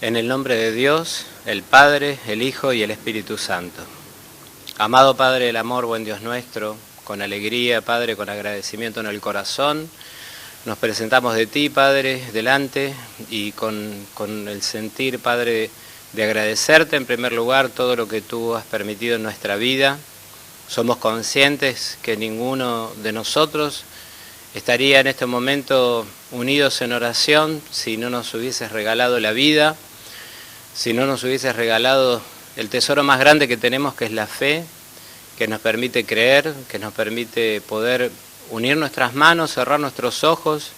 En el nombre de Dios, el Padre, el Hijo y el Espíritu Santo. Amado Padre del amor, buen Dios nuestro, con alegría, Padre, con agradecimiento en el corazón, nos presentamos de ti, Padre, delante y con el sentir, Padre, de agradecerte en primer lugar todo lo que tú has permitido en nuestra vida. Somos conscientes que ninguno de nosotros estaría en este momento unidos en oración si no nos hubieses regalado la vida, si no nos hubieses regalado el tesoro más grande que tenemos, que es la fe, que nos permite creer, que nos permite poder unir nuestras manos, cerrar nuestros ojos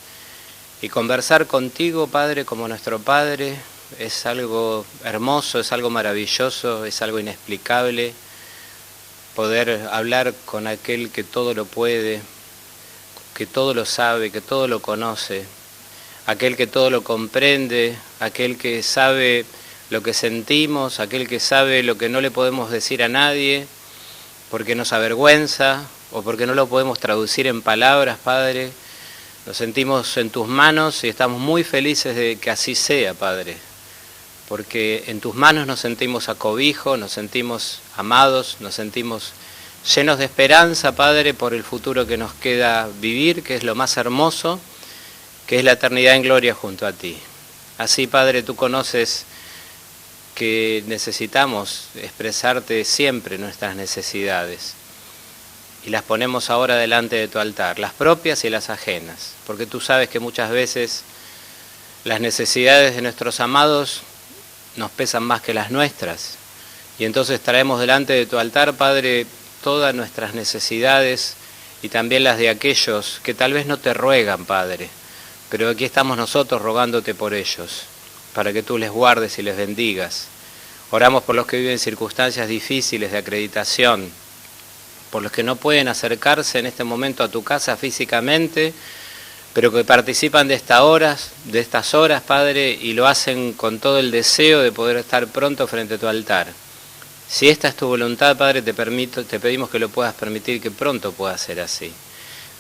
y conversar contigo, Padre, como nuestro Padre. Es algo hermoso, es algo maravilloso, es algo inexplicable, poder hablar con aquel que todo lo puede, que todo lo sabe, que todo lo conoce, aquel que todo lo comprende, aquel que sabe lo que sentimos, aquel que sabe lo que no le podemos decir a nadie, porque nos avergüenza o porque no lo podemos traducir en palabras, Padre. Nos sentimos en tus manos y estamos muy felices de que así sea, Padre, porque en tus manos nos sentimos acobijos, nos sentimos amados, nos sentimos llenos de esperanza, Padre, por el futuro que nos queda vivir, que es lo más hermoso, que es la eternidad en gloria junto a ti. Así, Padre, tú conoces que necesitamos expresarte siempre nuestras necesidades y las ponemos ahora delante de tu altar, las propias y las ajenas, porque tú sabes que muchas veces las necesidades de nuestros amados nos pesan más que las nuestras, y entonces traemos delante de tu altar, Padre, todas nuestras necesidades y también las de aquellos que tal vez no te ruegan, Padre, pero aquí estamos nosotros rogándote por ellos, para que tú les guardes y les bendigas. Oramos por los que viven circunstancias difíciles de acreditación, por los que no pueden acercarse en este momento a tu casa físicamente, pero que participan de estas horas, Padre, y lo hacen con todo el deseo de poder estar pronto frente a tu altar. Si esta es tu voluntad, Padre, te pedimos que lo puedas permitir, que pronto pueda ser así.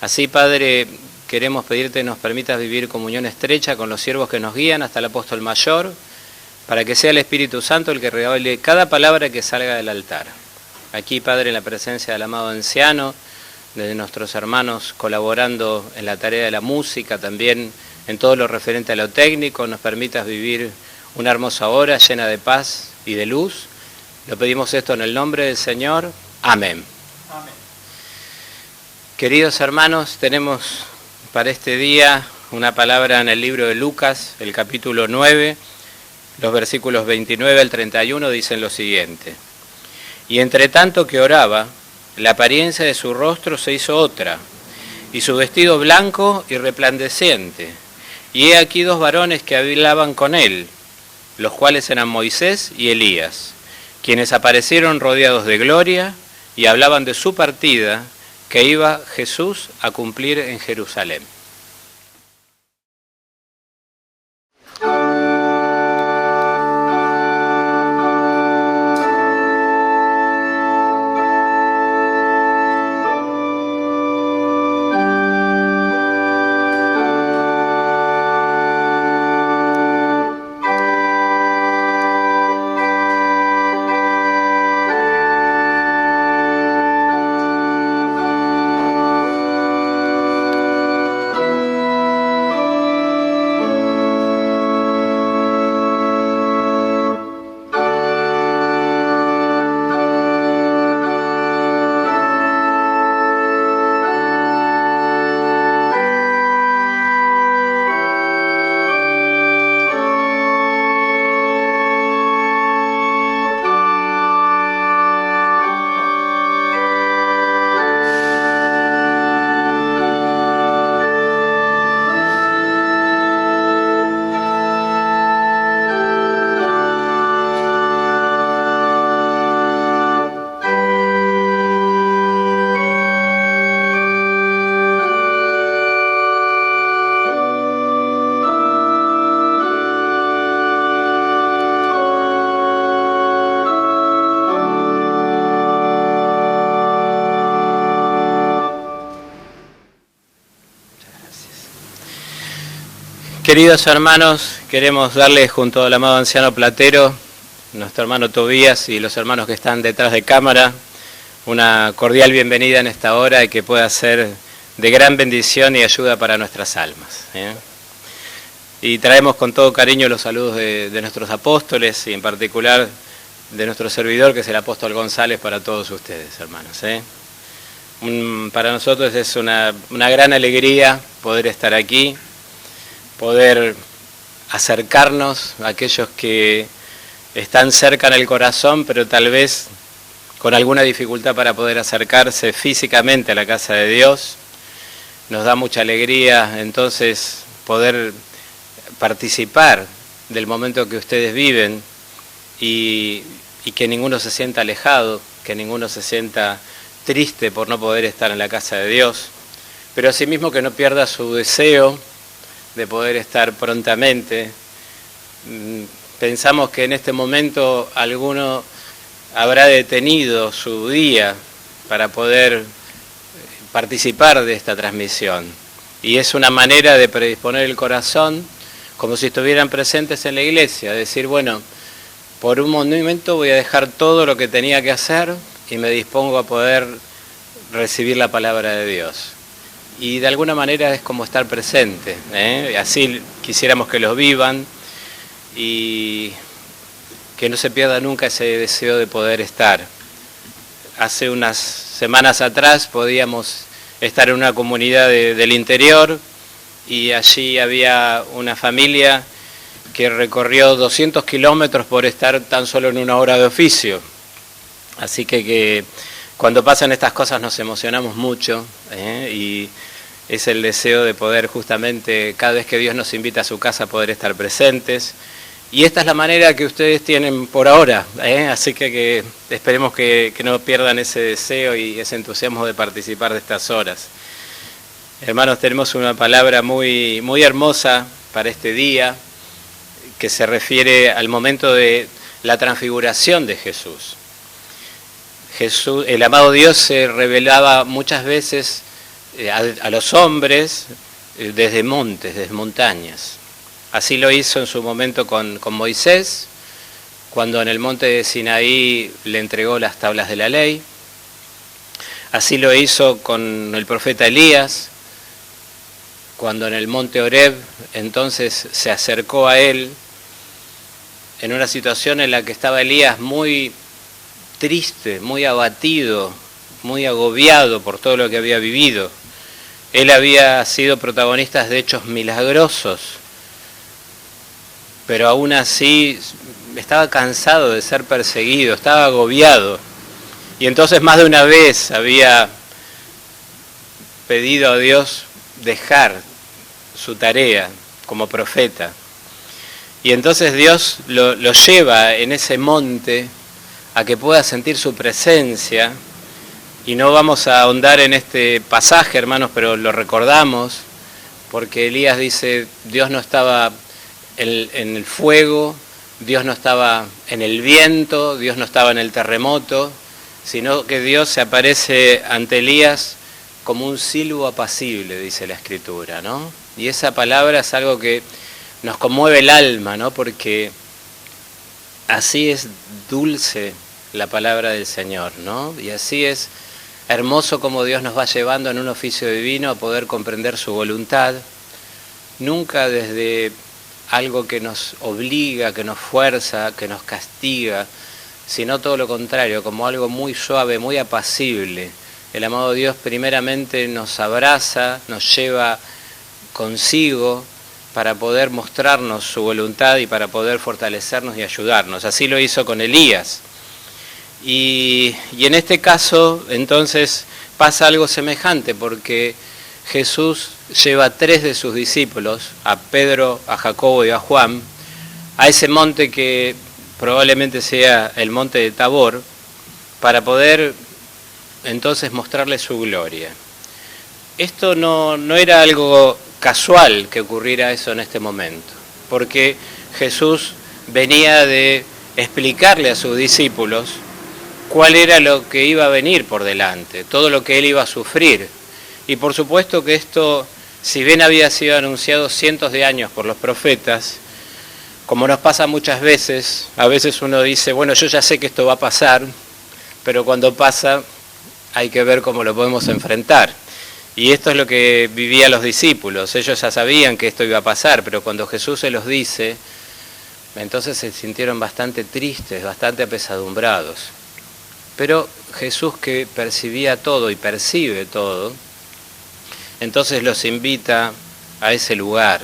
Así, Padre, queremos pedirte que nos permitas vivir comunión estrecha con los siervos que nos guían hasta el apóstol mayor, para que sea el Espíritu Santo el que revele cada palabra que salga del altar. Aquí, Padre, en la presencia del amado anciano, de nuestros hermanos colaborando en la tarea de la música, también en todo lo referente a lo técnico, nos permitas vivir una hermosa hora llena de paz y de luz. Lo pedimos esto en el nombre del Señor. Amén. Amén. Queridos hermanos, tenemos para este día una palabra en el libro de Lucas, el capítulo 9, los versículos 29 al 31 dicen lo siguiente. Y entre tanto que oraba, la apariencia de su rostro se hizo otra, y su vestido blanco y resplandeciente. Y he aquí dos varones que hablaban con él, los cuales eran Moisés y Elías, quienes aparecieron rodeados de gloria y hablaban de su partida que iba Jesús a cumplir en Jerusalén. Queridos hermanos, queremos darles junto al amado anciano Platero, nuestro hermano Tobías y los hermanos que están detrás de cámara, una cordial bienvenida en esta hora y que pueda ser de gran bendición y ayuda para nuestras almas. Y traemos con todo cariño los saludos de nuestros apóstoles y en particular de nuestro servidor, que es el apóstol González, para todos ustedes, hermanos. Para nosotros es una gran alegría poder estar aquí, poder acercarnos a aquellos que están cerca en el corazón, pero tal vez con alguna dificultad para poder acercarse físicamente a la casa de Dios. Nos da mucha alegría entonces poder participar del momento que ustedes viven y que ninguno se sienta alejado, que ninguno se sienta triste por no poder estar en la casa de Dios, pero asimismo que no pierda su deseo de poder estar prontamente. Pensamos que en este momento alguno habrá detenido su día para poder participar de esta transmisión. Y es una manera de predisponer el corazón como si estuvieran presentes en la iglesia, decir, bueno, por un momento voy a dejar todo lo que tenía que hacer y me dispongo a poder recibir la palabra de Dios. Y de alguna manera es como estar presente, así quisiéramos que los vivan y que no se pierda nunca ese deseo de poder estar. Hace unas semanas atrás podíamos estar en una comunidad del interior y allí había una familia que recorrió 200 kilómetros por estar tan solo en una hora de oficio. Así que cuando pasan estas cosas nos emocionamos mucho y es el deseo de poder justamente cada vez que Dios nos invita a su casa poder estar presentes. Y esta es la manera que ustedes tienen por ahora, así que esperemos que no pierdan ese deseo y ese entusiasmo de participar de estas horas. Hermanos, tenemos una palabra muy, muy hermosa para este día que se refiere al momento de la transfiguración de Jesús. Jesús, el amado Dios se revelaba muchas veces a los hombres desde montes, desde montañas. Así lo hizo en su momento con Moisés, cuando en el monte de Sinaí le entregó las tablas de la ley. Así lo hizo con el profeta Elías, cuando en el monte Horeb entonces se acercó a él en una situación en la que estaba Elías muy triste, muy abatido, muy agobiado por todo lo que había vivido. Él había sido protagonista de hechos milagrosos, pero aún así estaba cansado de ser perseguido, estaba agobiado. Y entonces más de una vez había pedido a Dios dejar su tarea como profeta. Y entonces Dios lo lleva en ese monte a que pueda sentir su presencia. Y no vamos a ahondar en este pasaje, hermanos, pero lo recordamos, porque Elías dice, Dios no estaba en el fuego, Dios no estaba en el viento, Dios no estaba en el terremoto, sino que Dios se aparece ante Elías como un silbo apacible, dice la Escritura, ¿no? Y esa palabra es algo que nos conmueve el alma, ¿no? Porque así es dulce la palabra del Señor, ¿no? Y así es hermoso como Dios nos va llevando en un oficio divino a poder comprender su voluntad, nunca desde algo que nos obliga, que nos fuerza, que nos castiga, sino todo lo contrario, como algo muy suave, muy apacible. El amado Dios primeramente nos abraza, nos lleva consigo para poder mostrarnos su voluntad y para poder fortalecernos y ayudarnos. Así lo hizo con Elías. Y en este caso, entonces, pasa algo semejante, porque Jesús lleva a 3 de sus discípulos, a Pedro, a Jacobo y a Juan, a ese monte que probablemente sea el monte de Tabor, para poder entonces mostrarle su gloria. Esto no era algo casual que ocurriera eso en este momento, porque Jesús venía de explicarle a sus discípulos cuál era lo que iba a venir por delante, todo lo que él iba a sufrir. Y por supuesto que esto si bien había sido anunciado cientos de años por los profetas, como nos pasa muchas veces, a veces uno dice, bueno, yo ya sé que esto va a pasar, pero cuando pasa hay que ver cómo lo podemos enfrentar. Y esto es lo que vivían los discípulos. Ellos ya sabían que esto iba a pasar, pero cuando Jesús se los dice, entonces se sintieron bastante tristes, bastante apesadumbrados. Pero Jesús, que percibía todo y percibe todo, entonces los invita a ese lugar.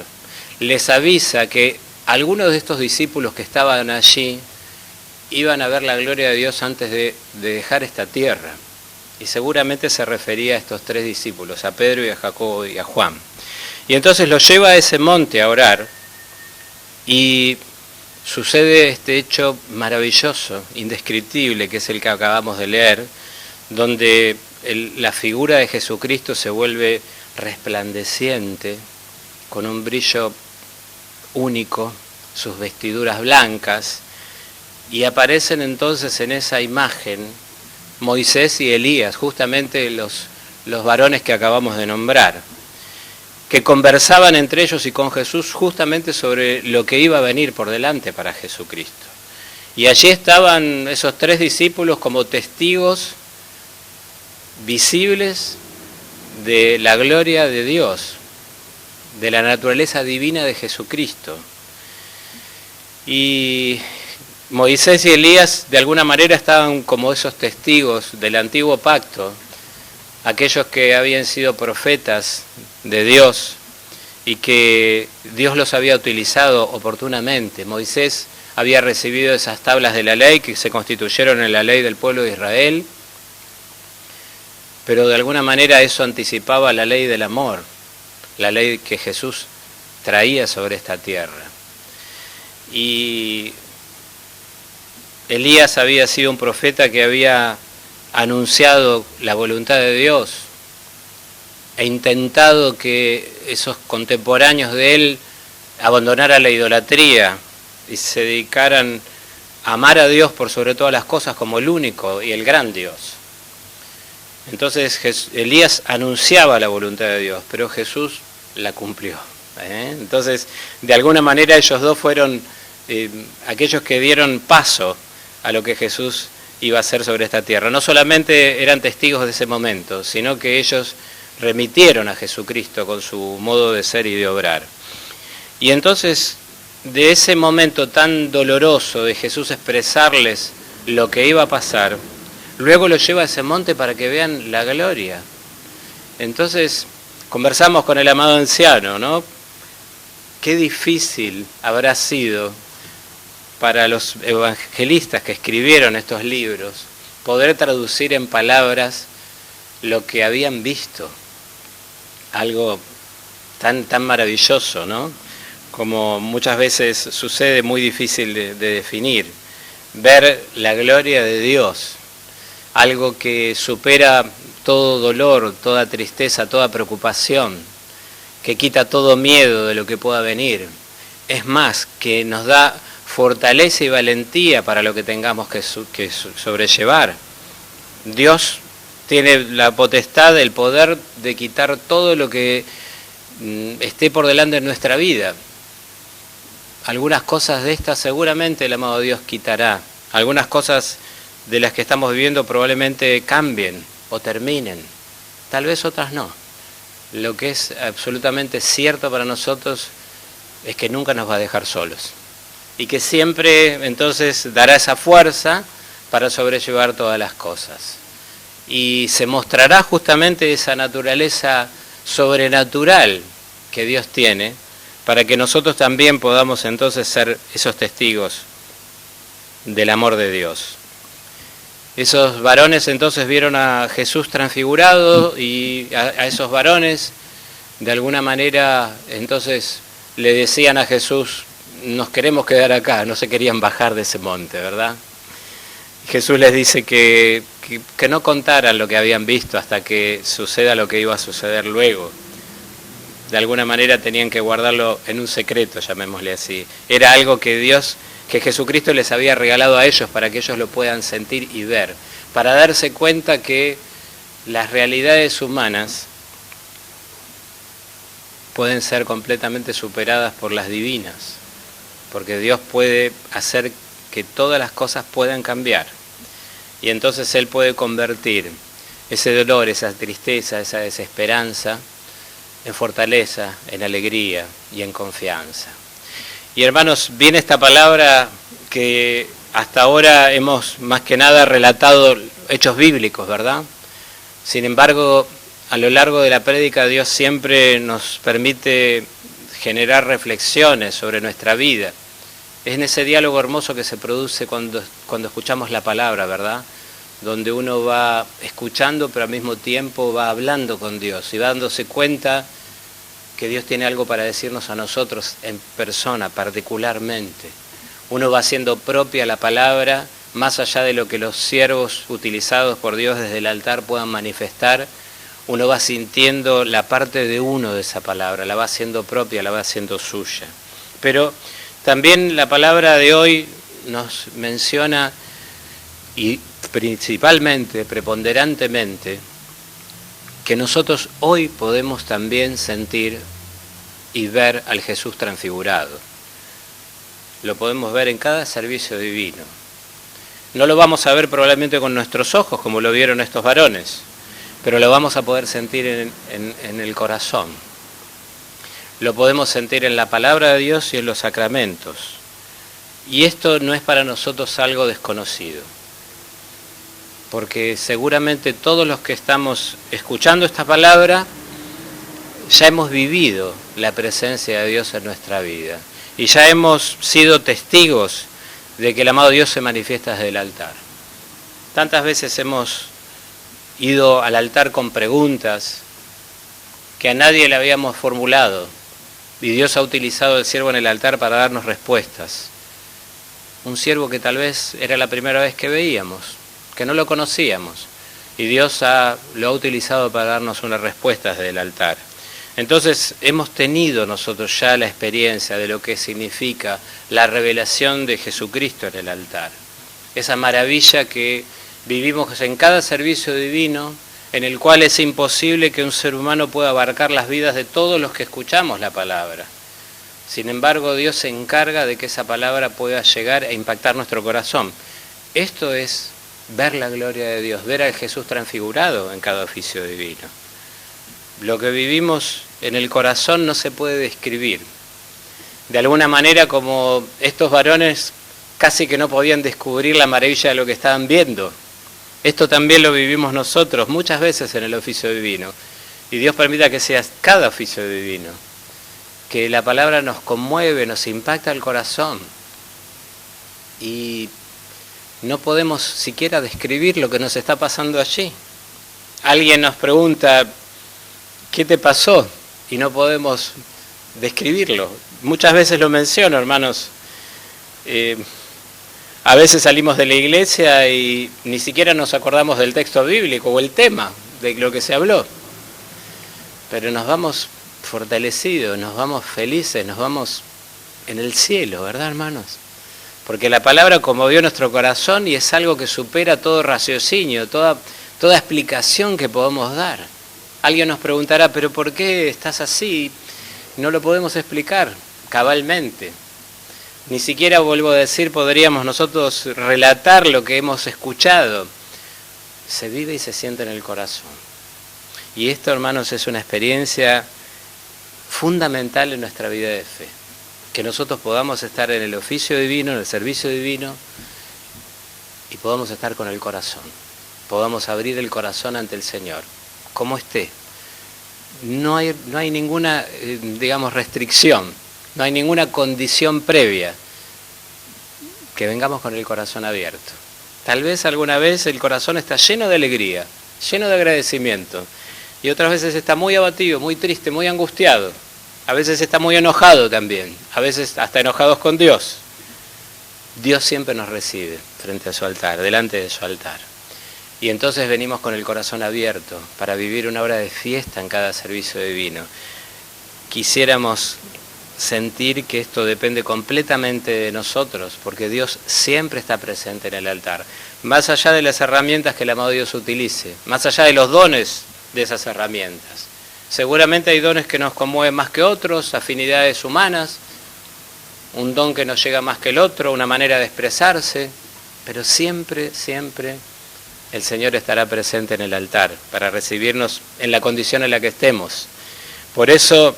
Les avisa que algunos de estos discípulos que estaban allí iban a ver la gloria de Dios antes de dejar esta tierra. Y seguramente se refería a estos tres discípulos, a Pedro y a Jacobo y a Juan. Y entonces los lleva a ese monte a orar y sucede este hecho maravilloso, indescriptible, que es el que acabamos de leer, donde la figura de Jesucristo se vuelve resplandeciente, con un brillo único, sus vestiduras blancas, y aparecen entonces en esa imagen Moisés y Elías, justamente los varones que acabamos de nombrar, que conversaban entre ellos y con Jesús justamente sobre lo que iba a venir por delante para Jesucristo. Y allí estaban esos tres discípulos como testigos visibles de la gloria de Dios, de la naturaleza divina de Jesucristo. Y Moisés y Elías de alguna manera estaban como esos testigos del antiguo pacto, aquellos que habían sido profetas de Dios y que Dios los había utilizado oportunamente. Moisés había recibido esas tablas de la ley que se constituyeron en la ley del pueblo de Israel, pero de alguna manera eso anticipaba la ley del amor, la ley que Jesús traía sobre esta tierra. Y Elías había sido un profeta que había anunciado la voluntad de Dios e intentado que esos contemporáneos de él abandonaran la idolatría y se dedicaran a amar a Dios por sobre todas las cosas como el único y el gran Dios. Entonces Elías anunciaba la voluntad de Dios, pero Jesús la cumplió. Entonces, de alguna manera ellos dos fueron aquellos que dieron paso a lo que Jesús iba a hacer sobre esta tierra. No solamente eran testigos de ese momento, sino que ellos remitieron a Jesucristo con su modo de ser y de obrar. Y entonces, de ese momento tan doloroso de Jesús expresarles lo que iba a pasar, luego los lleva a ese monte para que vean la gloria. Entonces, conversamos con el amado anciano, ¿no? Qué difícil habrá sido para los evangelistas que escribieron estos libros poder traducir en palabras lo que habían visto. Algo tan maravilloso, ¿no? Como muchas veces sucede, muy difícil de definir. Ver la gloria de Dios, algo que supera todo dolor, toda tristeza, toda preocupación, que quita todo miedo de lo que pueda venir. Es más, que nos da fortaleza y valentía para lo que tengamos que sobrellevar. Dios tiene la potestad, el poder de quitar todo lo que esté por delante de nuestra vida. Algunas cosas de estas seguramente el amado Dios quitará. Algunas cosas de las que estamos viviendo probablemente cambien o terminen. Tal vez otras no. Lo que es absolutamente cierto para nosotros es que nunca nos va a dejar solos. Y que siempre entonces dará esa fuerza para sobrellevar todas las cosas. Y se mostrará justamente esa naturaleza sobrenatural que Dios tiene, para que nosotros también podamos entonces ser esos testigos del amor de Dios. Esos varones entonces vieron a Jesús transfigurado y a esos varones de alguna manera entonces le decían a Jesús, nos queremos quedar acá, no se querían bajar de ese monte, ¿verdad? Jesús les dice que no contaran lo que habían visto hasta que suceda lo que iba a suceder luego. De alguna manera tenían que guardarlo en un secreto, llamémosle así. Era algo que Jesucristo les había regalado a ellos para que ellos lo puedan sentir y ver, para darse cuenta que las realidades humanas pueden ser completamente superadas por las divinas, porque Dios puede hacer que todas las cosas puedan cambiar. Y entonces Él puede convertir ese dolor, esa tristeza, esa desesperanza, en fortaleza, en alegría y en confianza. Y hermanos, viene esta palabra que hasta ahora hemos más que nada relatado hechos bíblicos, ¿verdad? Sin embargo, a lo largo de la prédica Dios siempre nos permite generar reflexiones sobre nuestra vida. Es en ese diálogo hermoso que se produce cuando escuchamos la palabra, ¿verdad? Donde uno va escuchando, pero al mismo tiempo va hablando con Dios y va dándose cuenta que Dios tiene algo para decirnos a nosotros en persona, particularmente. Uno va haciendo propia la palabra, más allá de lo que los siervos utilizados por Dios desde el altar puedan manifestar, uno va sintiendo la parte de uno de esa palabra, la va haciendo propia, la va haciendo suya. Pero también la palabra de hoy nos menciona, y principalmente, preponderantemente, que nosotros hoy podemos también sentir y ver al Jesús transfigurado. Lo podemos ver en cada servicio divino. No lo vamos a ver probablemente con nuestros ojos, como lo vieron estos varones, pero lo vamos a poder sentir en el corazón. Lo podemos sentir en la palabra de Dios y en los sacramentos. Y esto no es para nosotros algo desconocido, porque seguramente todos los que estamos escuchando esta palabra ya hemos vivido la presencia de Dios en nuestra vida y ya hemos sido testigos de que el amado Dios se manifiesta desde el altar. Tantas veces hemos ido al altar con preguntas que a nadie le habíamos formulado y Dios ha utilizado el siervo en el altar para darnos respuestas. Un siervo que tal vez era la primera vez que veíamos, que no lo conocíamos, y Dios lo ha utilizado para darnos una respuesta desde el altar. Entonces hemos tenido nosotros ya la experiencia de lo que significa la revelación de Jesucristo en el altar. Esa maravilla que vivimos en cada servicio divino, en el cual es imposible que un ser humano pueda abarcar las vidas de todos los que escuchamos la palabra. Sin embargo, Dios se encarga de que esa palabra pueda llegar e impactar nuestro corazón. Esto es ver la gloria de Dios, ver al Jesús transfigurado en cada oficio divino. Lo que vivimos en el corazón no se puede describir. De alguna manera, como estos varones casi que no podían descubrir la maravilla de lo que estaban viendo. Esto también lo vivimos nosotros muchas veces en el oficio divino. Y Dios permita que sea cada oficio divino. Que la palabra nos conmueve, nos impacta el corazón. Y no podemos siquiera describir lo que nos está pasando allí. Alguien nos pregunta, ¿qué te pasó? Y no podemos describirlo. Muchas veces lo menciono, hermanos. A veces salimos de la iglesia y ni siquiera nos acordamos del texto bíblico o el tema de lo que se habló. Pero nos vamos fortalecidos, nos vamos felices, nos vamos en el cielo, ¿verdad, hermanos? Porque la palabra conmovió nuestro corazón y es algo que supera todo raciocinio, toda explicación que podamos dar. Alguien nos preguntará, ¿pero por qué estás así? No lo podemos explicar cabalmente. Ni siquiera, vuelvo a decir, podríamos nosotros relatar lo que hemos escuchado. Se vive y se siente en el corazón. Y esto, hermanos, es una experiencia fundamental en nuestra vida de fe. Que nosotros podamos estar en el oficio divino, en el servicio divino, y podamos estar con el corazón. Podamos abrir el corazón ante el Señor, como esté. No hay ninguna, restricción, no hay ninguna condición previa. Que vengamos con el corazón abierto. Tal vez alguna vez el corazón está lleno de alegría, lleno de agradecimiento, y otras veces está muy abatido, muy triste, muy angustiado. A veces está muy enojado también, a veces hasta enojados con Dios. Dios siempre nos recibe frente a su altar, delante de su altar. Y entonces venimos con el corazón abierto para vivir una hora de fiesta en cada servicio divino. Quisiéramos sentir que esto depende completamente de nosotros, porque Dios siempre está presente en el altar. Más allá de las herramientas que el amado Dios utilice, más allá de los dones de esas herramientas, Seguramente hay dones que nos conmueven más que otros, afinidades humanas, un don que nos llega más que el otro, una manera de expresarse, pero siempre, siempre el Señor estará presente en el altar para recibirnos en la condición en la que estemos. Por eso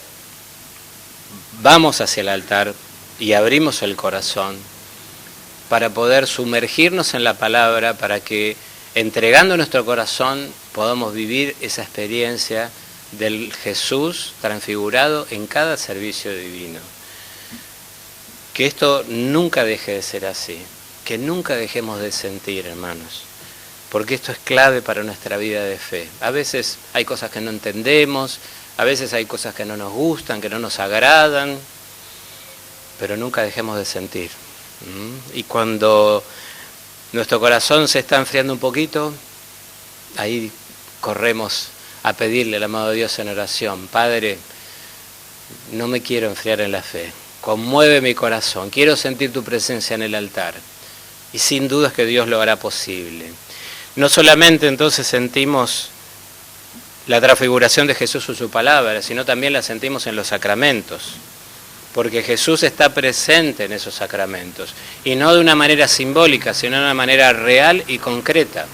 vamos hacia el altar y abrimos el corazón para poder sumergirnos en la palabra, para que entregando nuestro corazón podamos vivir esa experiencia del Jesús transfigurado en cada servicio divino. Que esto nunca deje de ser así, que nunca dejemos de sentir, hermanos, porque esto es clave para nuestra vida de fe. A veces hay cosas que no entendemos, a veces hay cosas que no nos gustan, que no nos agradan, pero nunca dejemos de sentir. Y cuando nuestro corazón se está enfriando un poquito, ahí corremos a pedirle al amado Dios en oración: Padre, no me quiero enfriar en la fe, conmueve mi corazón, quiero sentir tu presencia en el altar. Y sin duda es que Dios lo hará posible. No solamente entonces sentimos la transfiguración de Jesús en su palabra, sino también la sentimos en los sacramentos, porque Jesús está presente en esos sacramentos, y no de una manera simbólica, sino de una manera real y concreta.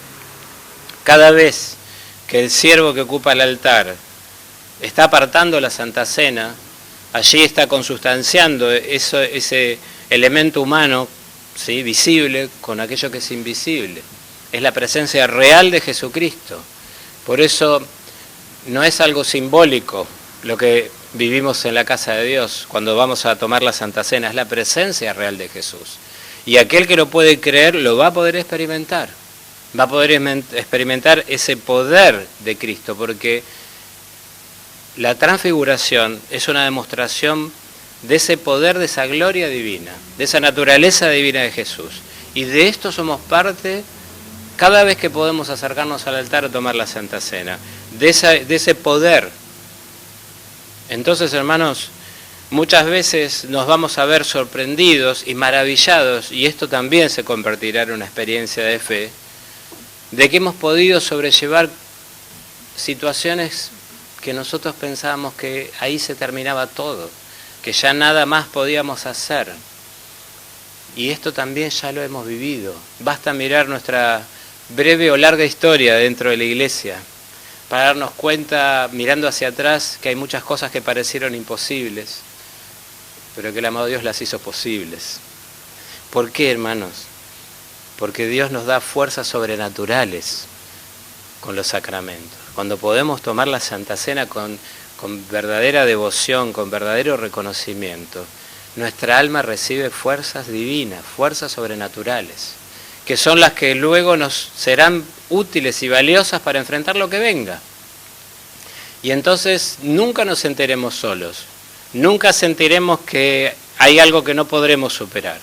Cada vez que el siervo que ocupa el altar está apartando la Santa Cena, allí está consustanciando ese elemento humano, ¿sí?, visible, con aquello que es invisible. Es la presencia real de Jesucristo. Por eso no es algo simbólico lo que vivimos en la casa de Dios cuando vamos a tomar la Santa Cena, es la presencia real de Jesús. Y aquel que lo puede creer lo va a poder experimentar. Va a poder experimentar ese poder de Cristo, porque la transfiguración es una demostración de ese poder, de esa gloria divina, de esa naturaleza divina de Jesús. Y de esto somos parte cada vez que podemos acercarnos al altar a tomar la Santa Cena, de ese poder. Entonces, hermanos, muchas veces nos vamos a ver sorprendidos y maravillados, y esto también se convertirá en una experiencia de fe, de que hemos podido sobrellevar situaciones que nosotros pensábamos que ahí se terminaba todo, que ya nada más podíamos hacer. Y esto también ya lo hemos vivido. Basta mirar nuestra breve o larga historia dentro de la iglesia para darnos cuenta, mirando hacia atrás, que hay muchas cosas que parecieron imposibles, pero que el amado Dios las hizo posibles. ¿Por qué, hermanos? Porque Dios nos da fuerzas sobrenaturales con los sacramentos. Cuando podemos tomar la Santa Cena con verdadera devoción, con verdadero reconocimiento, nuestra alma recibe fuerzas divinas, fuerzas sobrenaturales, que son las que luego nos serán útiles y valiosas para enfrentar lo que venga. Y entonces nunca nos sentiremos solos, nunca sentiremos que hay algo que no podremos superar,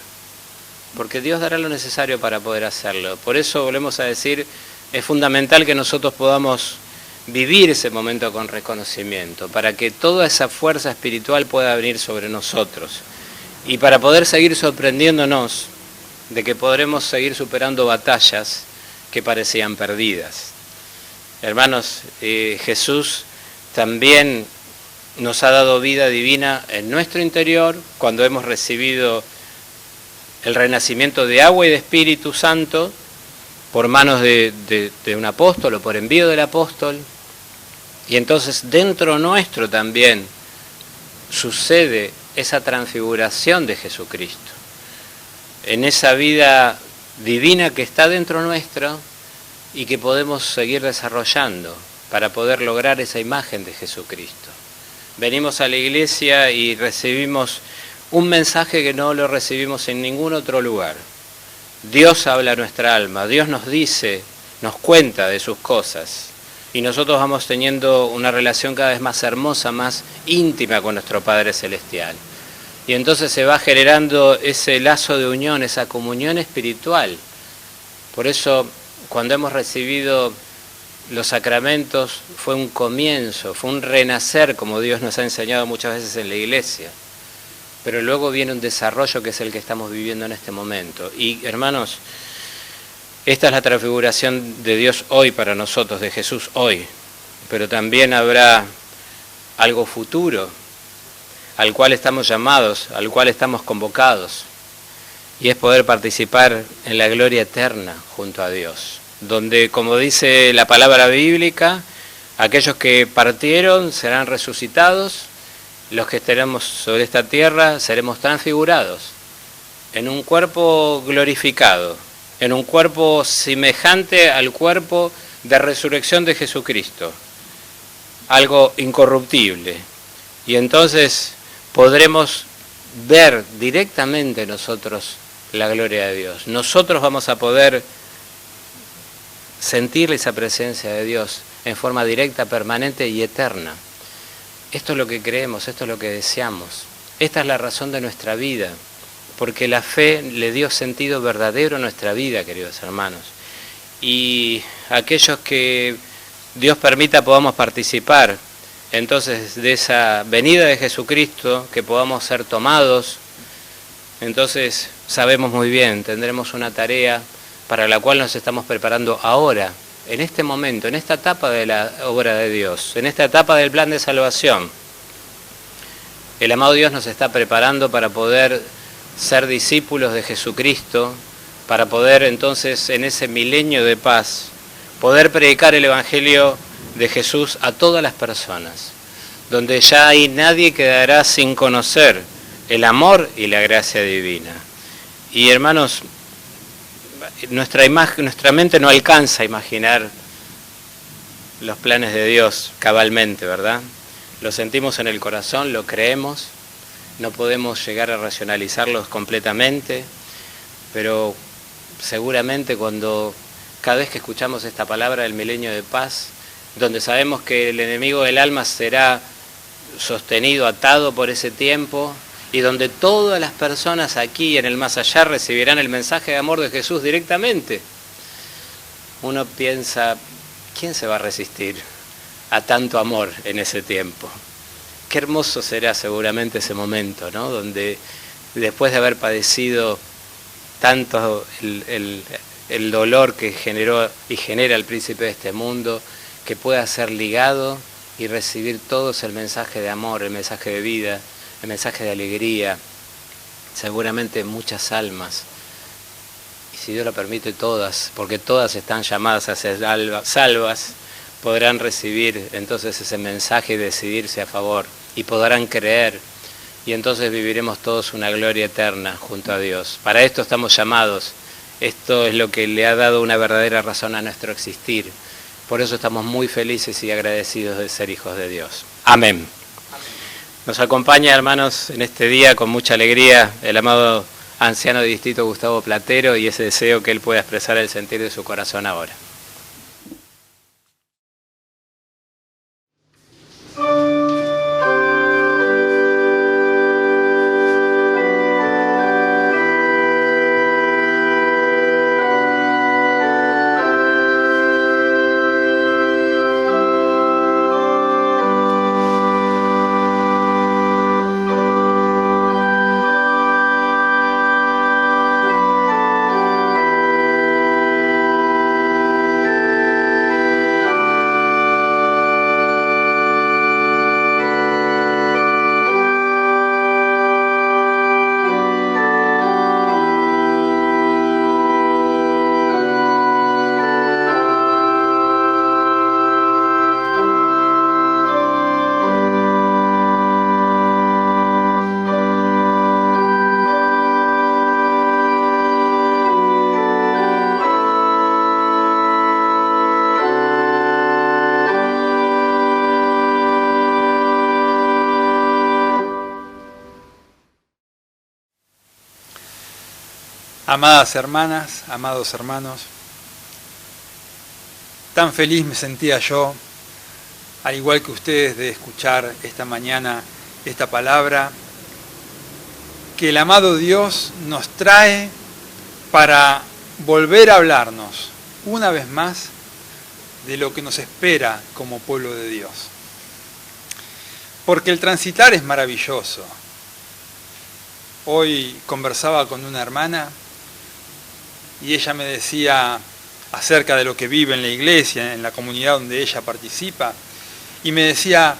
porque Dios dará lo necesario para poder hacerlo. Por eso volvemos a decir, es fundamental que nosotros podamos vivir ese momento con reconocimiento, para que toda esa fuerza espiritual pueda venir sobre nosotros, y para poder seguir sorprendiéndonos de que podremos seguir superando batallas que parecían perdidas. Hermanos, Jesús también nos ha dado vida divina en nuestro interior cuando hemos recibido el renacimiento de agua y de Espíritu Santo por manos de un apóstol o por envío del apóstol. Y entonces dentro nuestro también sucede esa transfiguración de Jesucristo, en esa vida divina que está dentro nuestro y que podemos seguir desarrollando para poder lograr esa imagen de Jesucristo. Venimos a la iglesia y recibimos un mensaje que no lo recibimos en ningún otro lugar. Dios habla a nuestra alma, Dios nos dice, nos cuenta de sus cosas, y nosotros vamos teniendo una relación cada vez más hermosa, más íntima con nuestro Padre Celestial. Y entonces se va generando ese lazo de unión, esa comunión espiritual. Por eso, cuando hemos recibido los sacramentos, fue un comienzo, fue un renacer, como Dios nos ha enseñado muchas veces en la iglesia. Pero luego viene un desarrollo que es el que estamos viviendo en este momento. Y, hermanos, esta es la transfiguración de Dios hoy para nosotros, de Jesús hoy. Pero también habrá algo futuro, al cual estamos llamados, al cual estamos convocados, y es poder participar en la gloria eterna junto a Dios, donde, como dice la palabra bíblica, aquellos que partieron serán resucitados, los que estaremos sobre esta tierra seremos transfigurados en un cuerpo glorificado, en un cuerpo semejante al cuerpo de resurrección de Jesucristo, algo incorruptible. Y entonces podremos ver directamente nosotros la gloria de Dios. Nosotros vamos a poder sentir esa presencia de Dios en forma directa, permanente y eterna. Esto es lo que creemos, esto es lo que deseamos. Esta es la razón de nuestra vida, porque la fe le dio sentido verdadero a nuestra vida, queridos hermanos. Y aquellos que Dios permita podamos participar entonces de esa venida de Jesucristo, que podamos ser tomados, entonces sabemos muy bien, tendremos una tarea para la cual nos estamos preparando ahora, en este momento, en esta etapa de la obra de Dios, en esta etapa del plan de salvación. El amado Dios nos está preparando para poder ser discípulos de Jesucristo, para poder entonces en ese milenio de paz, poder predicar el Evangelio de Jesús a todas las personas, donde ya ahí nadie quedará sin conocer el amor y la gracia divina. Y hermanos, nuestra mente no alcanza a imaginar los planes de Dios cabalmente, ¿verdad? Lo sentimos en el corazón, lo creemos, no podemos llegar a racionalizarlos completamente, pero seguramente cada vez que escuchamos esta palabra del milenio de paz, donde sabemos que el enemigo del alma será sostenido, atado por ese tiempo, y donde todas las personas aquí en el más allá recibirán el mensaje de amor de Jesús directamente, uno piensa, ¿quién se va a resistir a tanto amor en ese tiempo? Qué hermoso será seguramente ese momento, ¿no? Donde después de haber padecido tanto el dolor que generó y genera el príncipe de este mundo, que pueda ser ligado y recibir todos el mensaje de amor, el mensaje de vida, el mensaje de alegría, seguramente muchas almas, y si Dios lo permite todas, porque todas están llamadas a ser salvas, podrán recibir entonces ese mensaje y decidirse a favor, y podrán creer, y entonces viviremos todos una gloria eterna junto a Dios. Para esto estamos llamados, esto es lo que le ha dado una verdadera razón a nuestro existir, por eso estamos muy felices y agradecidos de ser hijos de Dios. Amén. Nos acompaña, hermanos, en este día con mucha alegría el amado anciano de distrito Gustavo Platero, y ese deseo que él pueda expresar el sentir de su corazón ahora. Amadas hermanas, amados hermanos, tan feliz me sentía yo, al igual que ustedes, de escuchar esta mañana esta palabra, que el amado Dios nos trae para volver a hablarnos una vez más de lo que nos espera como pueblo de Dios. Porque el transitar es maravilloso. Hoy conversaba con una hermana y ella me decía acerca de lo que vive en la iglesia, en la comunidad donde ella participa, y me decía,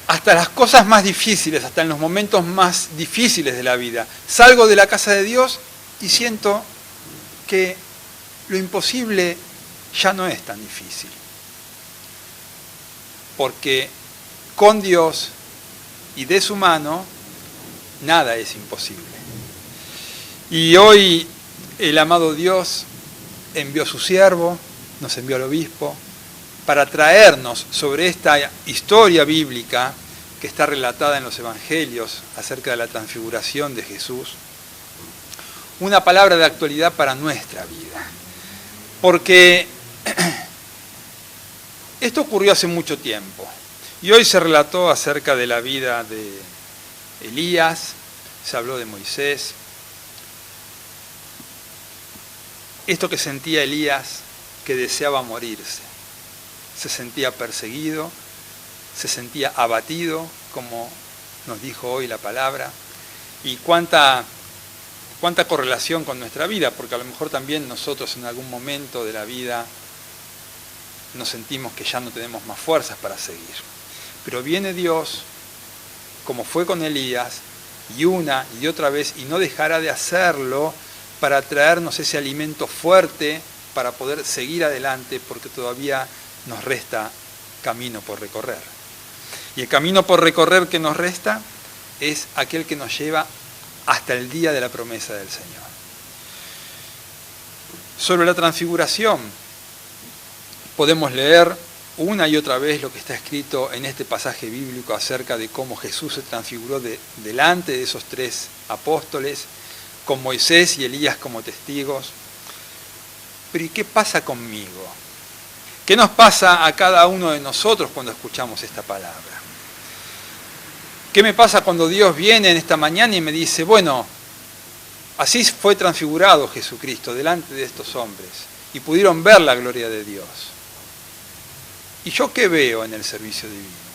hasta las cosas más difíciles, hasta en los momentos más difíciles de la vida. Salgo de la casa de Dios y siento que lo imposible ya no es tan difícil. Porque con Dios y de su mano, nada es imposible. Y hoy el amado Dios envió a su siervo, nos envió al obispo, para traernos sobre esta historia bíblica que está relatada en los evangelios acerca de la transfiguración de Jesús, una palabra de actualidad para nuestra vida. Porque esto ocurrió hace mucho tiempo y hoy se relató acerca de la vida de Elías, se habló de Moisés. Esto que sentía Elías, que deseaba morirse, se sentía perseguido, se sentía abatido, como nos dijo hoy la palabra, y cuánta correlación con nuestra vida, porque a lo mejor también nosotros en algún momento de la vida nos sentimos que ya no tenemos más fuerzas para seguir. Pero viene Dios, como fue con Elías, y una y otra vez, y no dejará de hacerlo para traernos ese alimento fuerte para poder seguir adelante, porque todavía nos resta camino por recorrer. Y el camino por recorrer que nos resta es aquel que nos lleva hasta el día de la promesa del Señor. Sobre la transfiguración, podemos leer una y otra vez lo que está escrito en este pasaje bíblico acerca de cómo Jesús se transfiguró delante de esos tres apóstoles, con Moisés y Elías como testigos. Pero ¿y qué pasa conmigo? ¿Qué nos pasa a cada uno de nosotros cuando escuchamos esta palabra? ¿Qué me pasa cuando Dios viene en esta mañana y me dice, bueno, así fue transfigurado Jesucristo delante de estos hombres y pudieron ver la gloria de Dios? ¿Y yo qué veo en el servicio divino?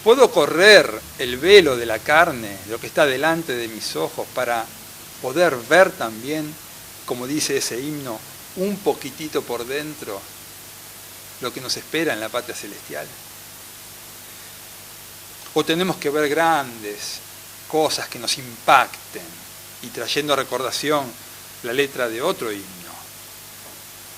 ¿Puedo correr el velo de la carne, de lo que está delante de mis ojos, para poder ver también, como dice ese himno, un poquitito por dentro lo que nos espera en la patria celestial? ¿O tenemos que ver grandes cosas que nos impacten y trayendo a recordación la letra de otro himno?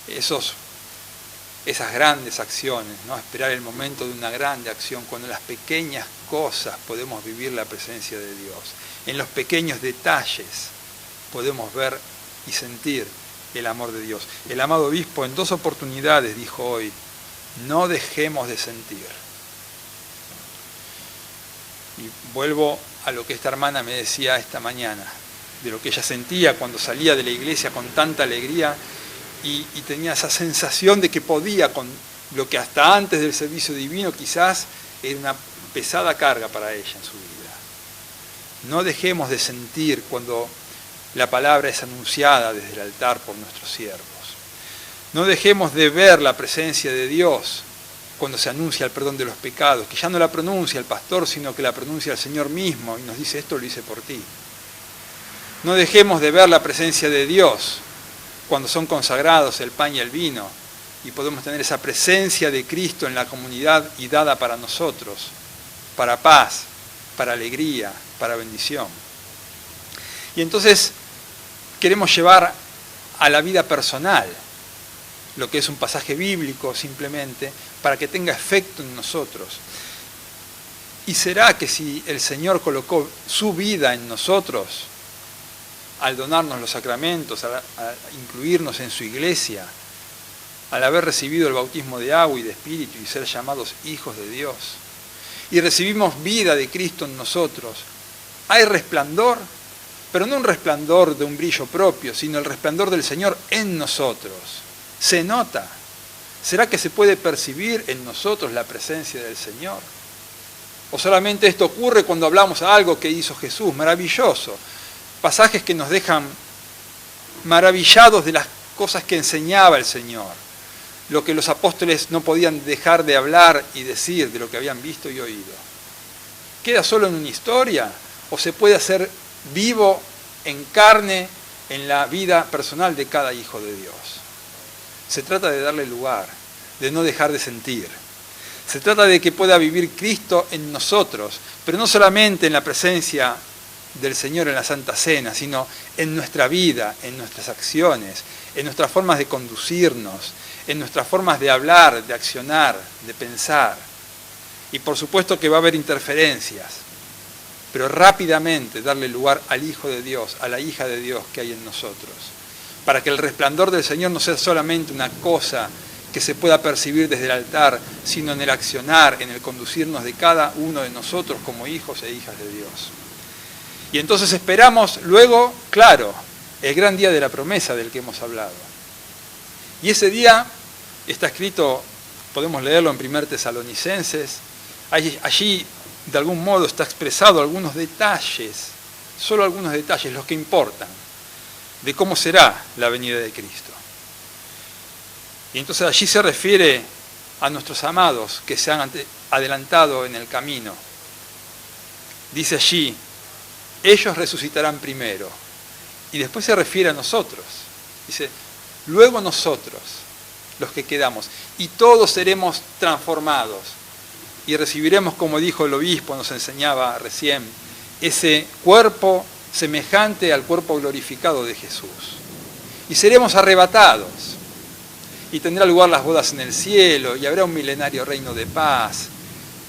Esas grandes acciones, ¿no? Esperar el momento de una grande acción, cuando en las pequeñas cosas podemos vivir la presencia de Dios. En los pequeños detalles podemos ver y sentir el amor de Dios. El amado obispo en 2 oportunidades dijo hoy, no dejemos de sentir. Y vuelvo a lo que esta hermana me decía esta mañana, de lo que ella sentía cuando salía de la iglesia con tanta alegría y tenía esa sensación de que podía con lo que hasta antes del servicio divino quizás era una pesada carga para ella en su vida. No dejemos de sentir cuando la palabra es anunciada desde el altar por nuestros siervos. No dejemos de ver la presencia de Dios cuando se anuncia el perdón de los pecados, que ya no la pronuncia el pastor, sino que la pronuncia el Señor mismo y nos dice, esto lo hice por ti. No dejemos de ver la presencia de Dios cuando son consagrados el pan y el vino y podemos tener esa presencia de Cristo en la comunidad y dada para nosotros, para paz, para alegría, para bendición. Y entonces queremos llevar a la vida personal lo que es un pasaje bíblico simplemente para que tenga efecto en nosotros. ¿Y será que si el Señor colocó su vida en nosotros, al donarnos los sacramentos, a incluirnos en su iglesia, al haber recibido el bautismo de agua y de espíritu y ser llamados hijos de Dios, y recibimos vida de Cristo en nosotros, hay resplandor, pero no un resplandor de un brillo propio, sino el resplandor del Señor en nosotros? ¿Se nota? ¿Será que se puede percibir en nosotros la presencia del Señor? ¿O solamente esto ocurre cuando hablamos de algo que hizo Jesús? Maravilloso. Pasajes que nos dejan maravillados de las cosas que enseñaba el Señor. Lo que los apóstoles no podían dejar de hablar y decir de lo que habían visto y oído. ¿Queda solo en una historia? ¿O se puede hacer vivo en carne en la vida personal de cada hijo de Dios? Se trata de darle lugar, de no dejar de sentir. Se trata de que pueda vivir Cristo en nosotros, pero no solamente en la presencia del Señor en la Santa Cena, sino en nuestra vida, en nuestras acciones, en nuestras formas de conducirnos, en nuestras formas de hablar, de accionar, de pensar. Y por supuesto que va a haber interferencias, pero rápidamente darle lugar al Hijo de Dios, a la hija de Dios que hay en nosotros, para que el resplandor del Señor no sea solamente una cosa que se pueda percibir desde el altar, sino en el accionar, en el conducirnos de cada uno de nosotros como hijos e hijas de Dios. Y entonces esperamos luego, claro, el gran día de la promesa del que hemos hablado. Y ese día está escrito, podemos leerlo en 1 Tesalonicenses, allí de algún modo está expresado algunos detalles, solo algunos detalles, los que importan, de cómo será la venida de Cristo. Y entonces allí se refiere a nuestros amados que se han adelantado en el camino. Dice allí, ellos resucitarán primero. Y después se refiere a nosotros. Dice, luego nosotros, los que quedamos, y todos seremos transformados. Y recibiremos, como dijo el obispo, nos enseñaba recién, ese cuerpo semejante al cuerpo glorificado de Jesús. Y seremos arrebatados. Y tendrá lugar las bodas en el cielo, y habrá un milenario reino de paz.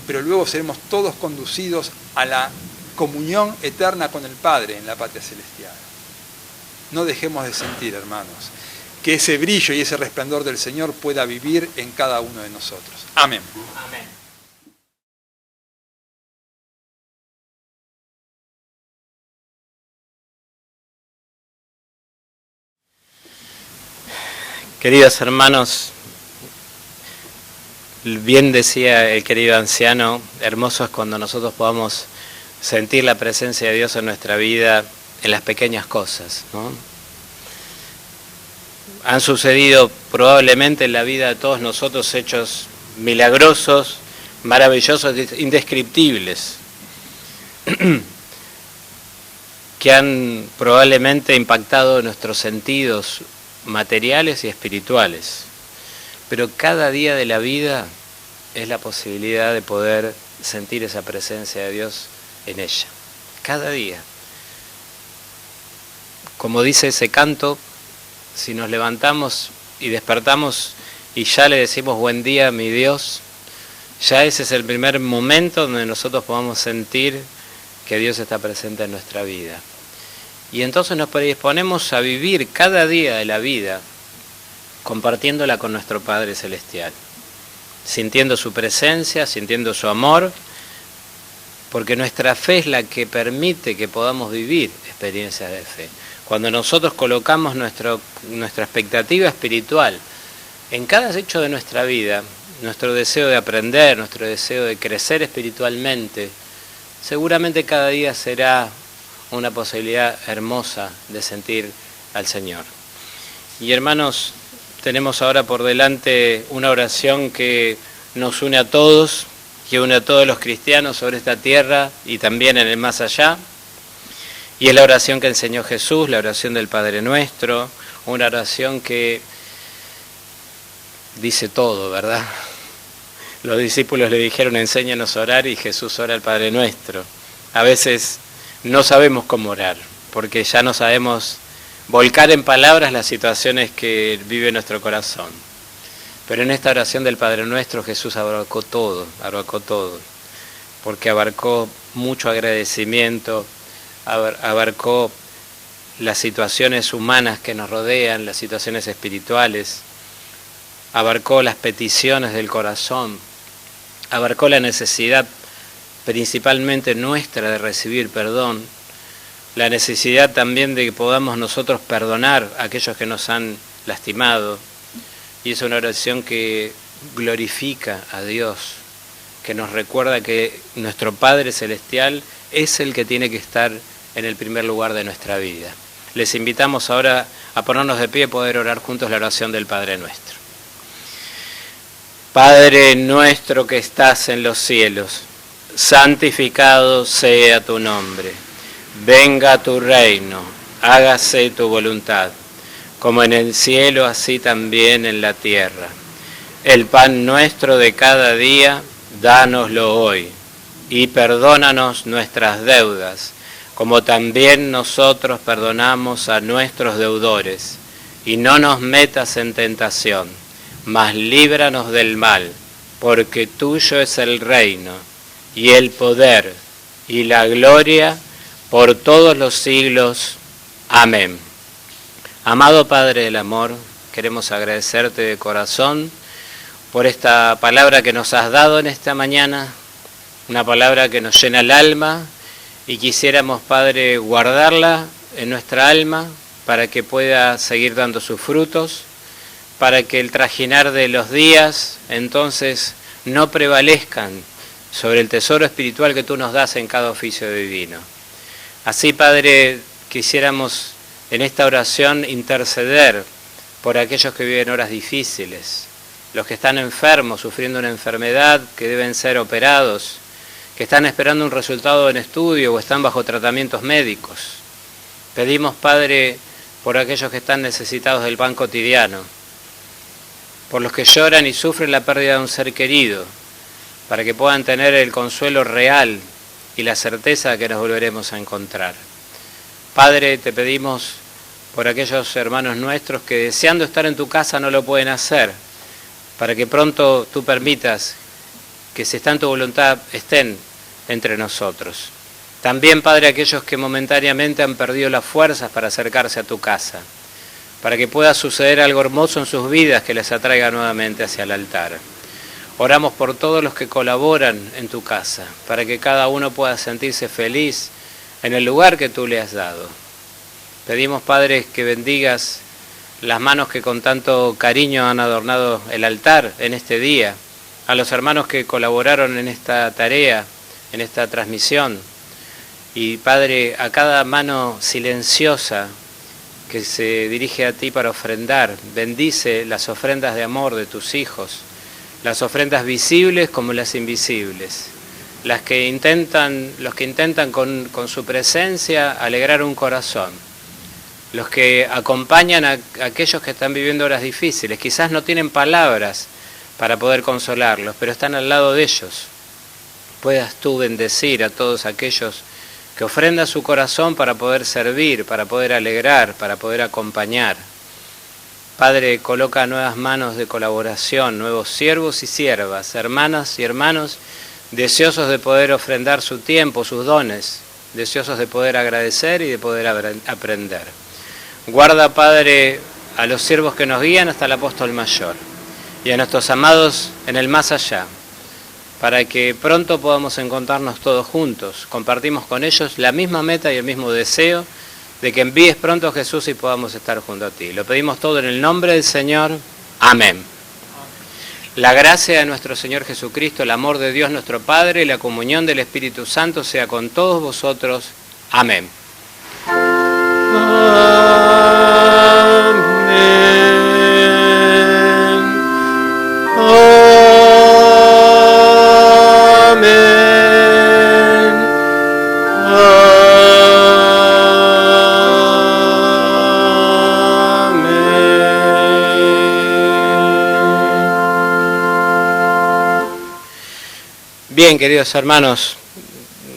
Pero luego seremos todos conducidos a la comunión eterna con el Padre en la patria celestial. No dejemos de sentir, hermanos, que ese brillo y ese resplandor del Señor pueda vivir en cada uno de nosotros. Amén. Amén. Queridos hermanos, bien decía el querido anciano, hermoso es cuando nosotros podamos sentir la presencia de Dios en nuestra vida en las pequeñas cosas, ¿no? Han sucedido probablemente en la vida de todos nosotros hechos milagrosos, maravillosos, indescriptibles, que han probablemente impactado nuestros sentidos materiales y espirituales. Pero cada día de la vida es la posibilidad de poder sentir esa presencia de Dios en ella. Cada día. Como dice ese canto, si nos levantamos y despertamos y ya le decimos buen día, mi Dios, ya ese es el primer momento donde nosotros podamos sentir que Dios está presente en nuestra vida. Y entonces nos predisponemos a vivir cada día de la vida compartiéndola con nuestro Padre Celestial, sintiendo su presencia, sintiendo su amor, porque nuestra fe es la que permite que podamos vivir experiencias de fe. Cuando nosotros colocamos nuestra expectativa espiritual en cada hecho de nuestra vida, nuestro deseo de aprender, nuestro deseo de crecer espiritualmente, seguramente cada día será una posibilidad hermosa de sentir al Señor. Y hermanos, tenemos ahora por delante una oración que nos une a todos, que une a todos los cristianos sobre esta tierra y también en el más allá. Y es la oración que enseñó Jesús, la oración del Padre Nuestro, una oración que dice todo, ¿verdad? Los discípulos le dijeron, enséñanos a orar, y Jesús ora al Padre Nuestro. A veces no sabemos cómo orar, porque ya no sabemos volcar en palabras las situaciones que vive nuestro corazón. Pero en esta oración del Padre Nuestro Jesús abarcó todo, porque abarcó mucho agradecimiento, abarcó las situaciones humanas que nos rodean, las situaciones espirituales, abarcó las peticiones del corazón, abarcó la necesidad principalmente nuestra de recibir perdón, la necesidad también de que podamos nosotros perdonar a aquellos que nos han lastimado. Y es una oración que glorifica a Dios, que nos recuerda que nuestro Padre Celestial es el que tiene que estar en el primer lugar de nuestra vida. Les invitamos ahora a ponernos de pie y poder orar juntos la oración del Padre Nuestro. Padre nuestro que estás en los cielos, santificado sea tu nombre. Venga tu reino, hágase tu voluntad, como en el cielo, así también en la tierra. El pan nuestro de cada día, dánoslo hoy, y perdónanos nuestras deudas, como también nosotros perdonamos a nuestros deudores. Y no nos metas en tentación, mas líbranos del mal, porque tuyo es el reino, y el poder, y la gloria, por todos los siglos. Amén. Amado Padre del amor, queremos agradecerte de corazón por esta palabra que nos has dado en esta mañana, una palabra que nos llena el alma y quisiéramos, Padre, guardarla en nuestra alma para que pueda seguir dando sus frutos, para que el trajinar de los días entonces no prevalezcan sobre el tesoro espiritual que tú nos das en cada oficio divino. Así, Padre, quisiéramos en esta oración interceder por aquellos que viven horas difíciles, los que están enfermos, sufriendo una enfermedad, que deben ser operados, que están esperando un resultado en estudio o están bajo tratamientos médicos. Pedimos, Padre, por aquellos que están necesitados del pan cotidiano, por los que lloran y sufren la pérdida de un ser querido, para que puedan tener el consuelo real y la certeza de que nos volveremos a encontrar. Padre, te pedimos por aquellos hermanos nuestros que deseando estar en tu casa no lo pueden hacer, para que pronto tú permitas que si está en tu voluntad estén entre nosotros. También, Padre, aquellos que momentáneamente han perdido las fuerzas para acercarse a tu casa, para que pueda suceder algo hermoso en sus vidas que les atraiga nuevamente hacia el altar. Oramos por todos los que colaboran en tu casa, para que cada uno pueda sentirse feliz en el lugar que tú le has dado. Pedimos, Padre, que bendigas las manos que con tanto cariño han adornado el altar en este día, a los hermanos que colaboraron en esta tarea, en esta transmisión, y Padre, a cada mano silenciosa que se dirige a ti para ofrendar, bendice las ofrendas de amor de tus hijos, las ofrendas visibles como las invisibles, los que intentan con su presencia alegrar un corazón, los que acompañan a aquellos que están viviendo horas difíciles, quizás no tienen palabras para poder consolarlos, pero están al lado de ellos. Puedas tú bendecir a todos aquellos que ofrendan su corazón para poder servir, para poder alegrar, para poder acompañar. Padre, coloca nuevas manos de colaboración, nuevos siervos y siervas, hermanas y hermanos, deseosos de poder ofrendar su tiempo, sus dones, deseosos de poder agradecer y de poder aprender. Guarda, Padre, a los siervos que nos guían hasta el apóstol mayor y a nuestros amados en el más allá, para que pronto podamos encontrarnos todos juntos. Compartimos con ellos la misma meta y el mismo deseo de que envíes pronto a Jesús y podamos estar junto a ti. Lo pedimos todo en el nombre del Señor. Amén. La gracia de nuestro Señor Jesucristo, el amor de Dios nuestro Padre y la comunión del Espíritu Santo sea con todos vosotros. Amén. Bien, queridos hermanos,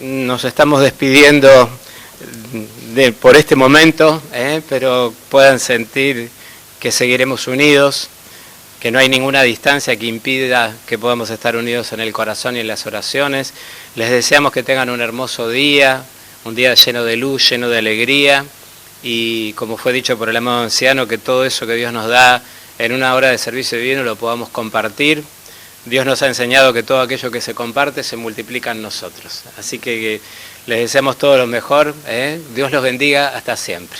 nos estamos despidiendo por este momento, pero puedan sentir que seguiremos unidos, que no hay ninguna distancia que impida que podamos estar unidos en el corazón y en las oraciones. Les deseamos que tengan un hermoso día, un día lleno de luz, lleno de alegría, y como fue dicho por el amado anciano, que todo eso que Dios nos da en una hora de servicio divino lo podamos compartir. Dios nos ha enseñado que todo aquello que se comparte se multiplica en nosotros. Así que les deseamos todo lo mejor. Dios los bendiga hasta siempre.